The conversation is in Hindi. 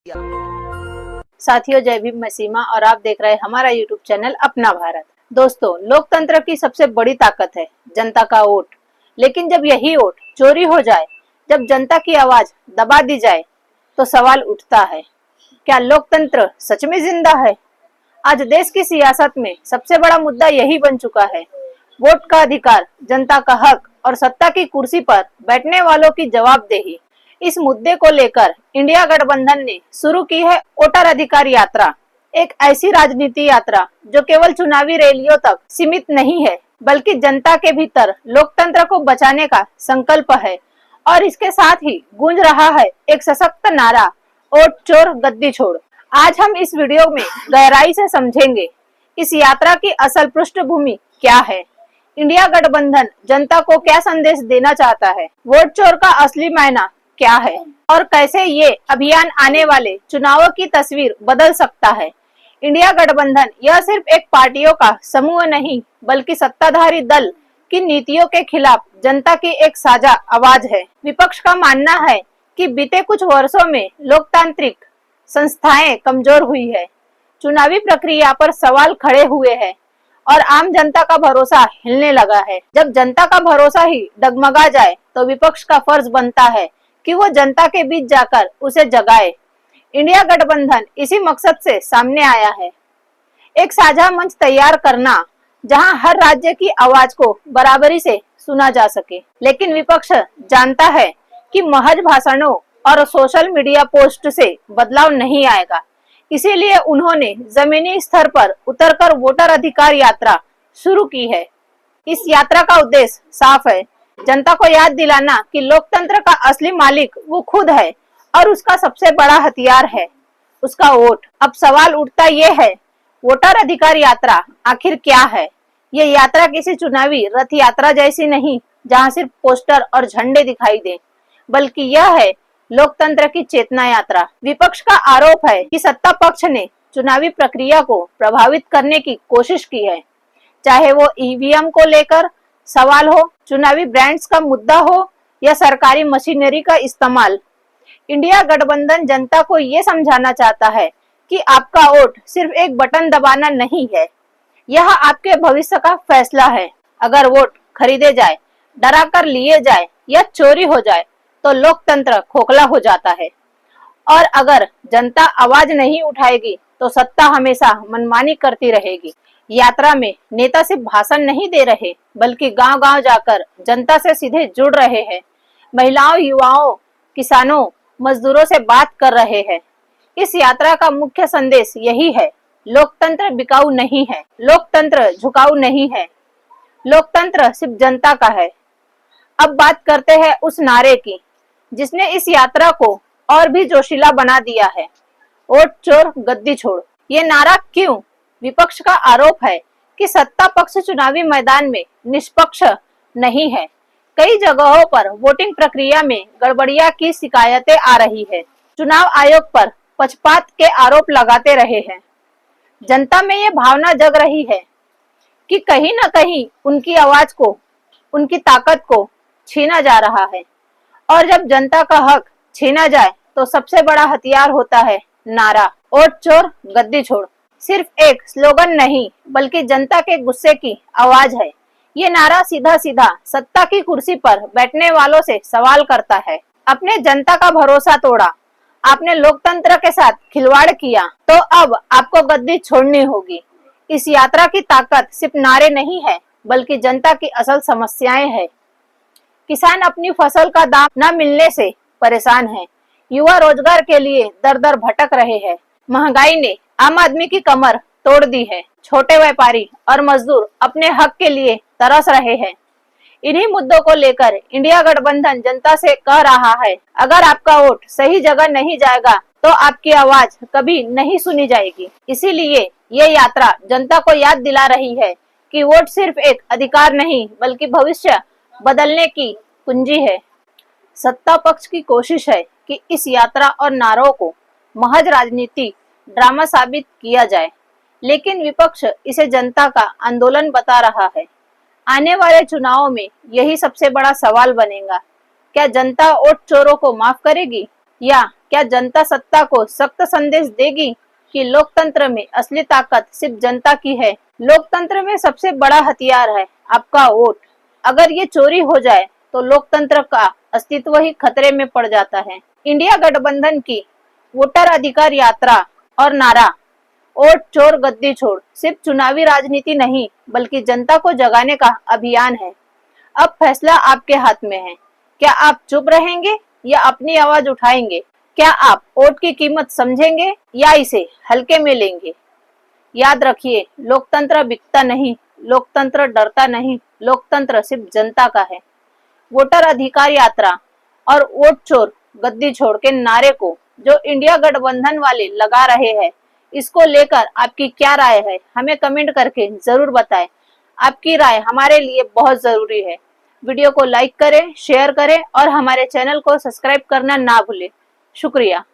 साथियों, जय भीम, मैं सीमा और आप देख रहे हैं हमारा यूट्यूब चैनल अपना भारत। दोस्तों, लोकतंत्र की सबसे बड़ी ताकत है जनता का वोट। लेकिन जब यही वोट चोरी हो जाए, जब जनता की आवाज दबा दी जाए, तो सवाल उठता है, क्या लोकतंत्र सच में जिंदा है? आज देश की सियासत में सबसे बड़ा मुद्दा यही बन चुका है। वोट का अधिकार, जनता का हक और सत्ता की कुर्सी पर बैठने वालों की जवाबदेही। इस मुद्दे को लेकर इंडिया गठबंधन ने शुरू की है वोटर अधिकार यात्रा। एक ऐसी राजनीति यात्रा जो केवल चुनावी रैलियों तक सीमित नहीं है, बल्कि जनता के भीतर लोकतंत्र को बचाने का संकल्प है। और इसके साथ ही गूंज रहा है एक सशक्त नारा, वोट चोर गद्दी छोड़। आज हम इस वीडियो में गहराई से समझेंगे इस यात्रा की असल पृष्ठभूमि क्या है, इंडिया गठबंधन जनता को क्या संदेश देना चाहता है, वोट चोर का असली मायना क्या है और कैसे ये अभियान आने वाले चुनावों की तस्वीर बदल सकता है। इंडिया गठबंधन यह सिर्फ एक पार्टियों का समूह नहीं, बल्कि सत्ताधारी दल की नीतियों के खिलाफ जनता की एक साझा आवाज है। विपक्ष का मानना है कि बीते कुछ वर्षों में लोकतांत्रिक संस्थाएं कमजोर हुई है, चुनावी प्रक्रिया पर सवाल खड़े हुए हैं और आम जनता का भरोसा हिलने लगा है। जब जनता का भरोसा ही डगमगा जाए, तो विपक्ष का फर्ज बनता है कि वो जनता के बीच जाकर उसे जगाए। इंडिया गठबंधन इसी मकसद से सामने आया है, एक साझा मंच तैयार करना जहां हर राज्य की आवाज को बराबरी से सुना जा सके। लेकिन विपक्ष जानता है कि महज भाषणों और सोशल मीडिया पोस्ट से बदलाव नहीं आएगा। इसीलिए उन्होंने जमीनी स्तर पर उतरकर वोटर अधिकार यात्रा शुरू की है। इस यात्रा का उद्देश्य साफ है, जनता को याद दिलाना कि लोकतंत्र का असली मालिक वो खुद है और उसका सबसे बड़ा हथियार है उसका वोट। अब सवाल उठता ये है, वोटर अधिकार यात्रा आखिर क्या है? ये यात्रा किसी चुनावी रथ यात्रा जैसी नहीं, जहां सिर्फ पोस्टर और झंडे दिखाई दे, बल्कि यह है लोकतंत्र की चेतना यात्रा। विपक्ष का आरोप है कि सत्ता पक्ष ने चुनावी प्रक्रिया को प्रभावित करने की कोशिश की है, चाहे वो ईवीएम को लेकर सवाल हो, चुनावी ब्रांड्स का मुद्दा हो या सरकारी मशीनरी का इस्तेमाल। इंडिया गठबंधन जनता को ये समझाना चाहता है कि आपका वोट सिर्फ एक बटन दबाना नहीं है, यह आपके भविष्य का फैसला है। अगर वोट खरीदे जाए, डरा कर लिए जाए या चोरी हो जाए, तो लोकतंत्र खोखला हो जाता है। और अगर जनता आवाज नहीं उठाएगी, तो सत्ता हमेशा मनमानी करती रहेगी। यात्रा में नेता सिर्फ भाषण नहीं दे रहे, बल्कि गांव-गांव जाकर जनता से सीधे जुड़ रहे हैं। महिलाओं, युवाओं, किसानों, मजदूरों से बात कर रहे हैं। इस यात्रा का मुख्य संदेश यही है, लोकतंत्र बिकाऊ नहीं है, लोकतंत्र झुकाऊ नहीं है, लोकतंत्र सिर्फ जनता का है। अब बात करते हैं उस नारे की जिसने इस यात्रा को और भी जोशीला बना दिया है, वोट चोर गद्दी छोड़। ये नारा क्यों? विपक्ष का आरोप है कि सत्ता पक्ष चुनावी मैदान में निष्पक्ष नहीं है। कई जगहों पर वोटिंग प्रक्रिया में गड़बड़ियां की शिकायतें आ रही है, चुनाव आयोग पर पक्षपात के आरोप लगाते रहे हैं। जनता में ये भावना जग रही है कि कहीं न कहीं उनकी आवाज को, उनकी ताकत को छीना जा रहा है। और जब जनता का हक छीना जाए, तो सबसे बड़ा हथियार होता है नारा, वोट चोर गद्दी छोड़। सिर्फ एक स्लोगन नहीं, बल्कि जनता के गुस्से की आवाज है। ये नारा सीधा सीधा सत्ता की कुर्सी पर बैठने वालों से सवाल करता है। अपने जनता का भरोसा तोड़ा, आपने लोकतंत्र के साथ खिलवाड़ किया, तो अब आपको गद्दी छोड़नी होगी। इस यात्रा की ताकत सिर्फ नारे नहीं है, बल्कि जनता की असल समस्याएं हैं। किसान अपनी फसल का दाम न मिलने से परेशान है, युवा रोजगार के लिए दर दर भटक रहे हैं, महंगाई ने आम आदमी की कमर तोड़ दी है, छोटे व्यापारी और मजदूर अपने हक के लिए तरस रहे हैं। इन्हीं मुद्दों को लेकर इंडिया गठबंधन जनता से कह रहा है, अगर आपका वोट सही जगह नहीं जाएगा, तो आपकी आवाज कभी नहीं सुनी जाएगी। इसीलिए ये यात्रा जनता को याद दिला रही है कि वोट सिर्फ एक अधिकार नहीं, बल्कि भविष्य बदलने की कुंजी है। सत्ता पक्ष की कोशिश है कि इस यात्रा और नारों को महज राजनीति ड्रामा साबित किया जाए, लेकिन विपक्ष इसे जनता का आंदोलन बता रहा है। आने वाले चुनावों में यही सबसे बड़ा सवाल बनेगा, क्या जनता वोट चोरों को माफ करेगी या क्या जनता सत्ता को सख्त संदेश देगी कि लोकतंत्र में असली ताकत सिर्फ जनता की है? लोकतंत्र में सबसे बड़ा हथियार है आपका वोट। अगर ये चोरी हो जाए तो लोकतंत्र का अस्तित्व ही खतरे में पड़ जाता है। इंडिया गठबंधन की वोटर अधिकार यात्रा और नारा वोट चोर गद्दी छोड़ सिर्फ चुनावी राजनीति नहीं बल्कि जनता को जगाने का अभियान है। अब फैसला आपके हाथ में है। क्या आप चुप रहेंगे या अपनी आवाज उठाएंगे? क्या आप वोट की कीमत समझेंगे या इसे हल्के में लेंगे? याद रखिए, लोकतंत्र बिकता नहीं, लोकतंत्र डरता नहीं, लोकतंत्र सिर्फ जनता का है। वोटर अधिकार यात्रा और वोट चोर गद्दी छोड़ के नारे को जो इंडिया गठबंधन वाले लगा रहे हैं, इसको लेकर आपकी क्या राय है? हमें कमेंट करके जरूर बताएं। आपकी राय हमारे लिए बहुत जरूरी है। वीडियो को लाइक करें, शेयर करें और हमारे चैनल को सब्सक्राइब करना ना भूलें। शुक्रिया।